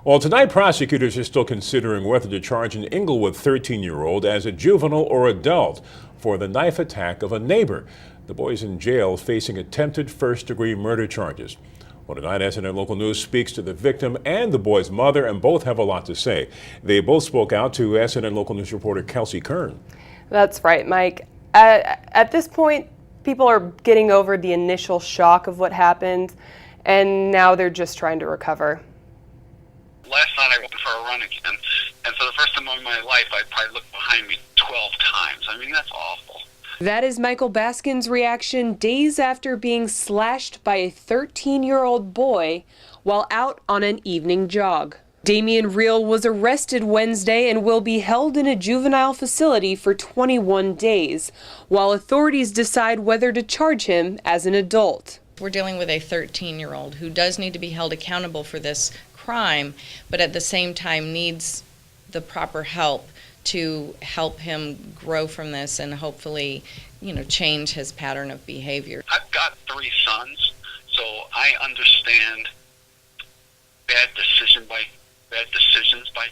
Well, tonight prosecutors are still considering whether to charge an Englewood 13-year-old as a juvenile or adult for the knife attack of a neighbor. The boy's in jail facing attempted first-degree murder charges. Well, tonight SNN Local News speaks to the victim and the boy's mother, and both have a lot to say. They both spoke out to SNN Local News reporter Kelsey Kern. That's right, Mike. At this point, people are getting over the initial shock of what happened, and now they're just trying to recover. Last night I went for a run again, and for the first time in my life, I probably looked behind me 12 times. I mean, that's awful. That is Michael Baskin's reaction days after being slashed by a 13-year-old boy while out on an evening jog. Damian Reel was arrested Wednesday and will be held in a juvenile facility for 21 days, while authorities decide whether to charge him as an adult. We're dealing with a 13-year-old who does need to be held accountable for this crime, but at the same time needs the proper help to help him grow from this and hopefully, change his pattern of behavior. I've got 3 sons, so I understand bad decisions by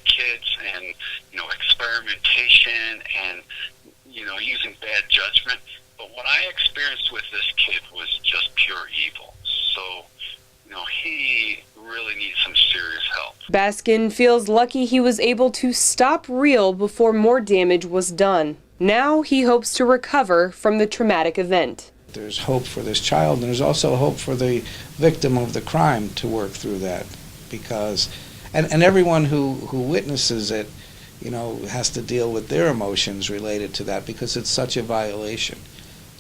kids and, experimentation and, using bad judgment. But what I experienced with this kid was just pure evil. So, he really needs some serious help. Baskin feels lucky he was able to stop Reel before more damage was done. Now he hopes to recover from the traumatic event. There's hope for this child, and there's also hope for the victim of the crime to work through that, because and everyone who witnesses it, has to deal with their emotions related to that, because it's such a violation.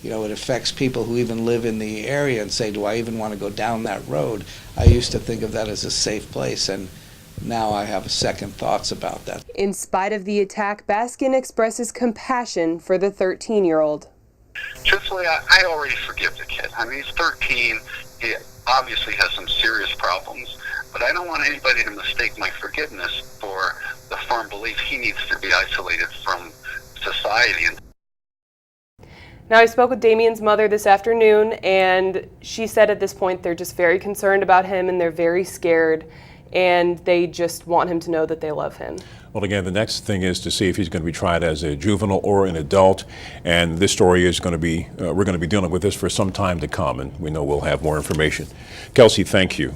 It affects people who even live in the area and say, do I even want to go down that road? I used to think of that as a safe place, and now I have second thoughts about that. In spite of the attack, Baskin expresses compassion for the 13-year-old. Truthfully, I already forgive the kid. I mean, he's 13. He obviously has some serious problems, but I don't want anybody to mistake my forgiveness for the firm belief he needs to be isolated from society. Now, I spoke with Damian's mother this afternoon, and she said at this point they're just very concerned about him and they're very scared, and they just want him to know that they love him. Well, again, the next thing is to see if he's going to be tried as a juvenile or an adult, and this story is going to be, we're going to be dealing with this for some time to come, and we know we'll have more information. Kelsey, thank you.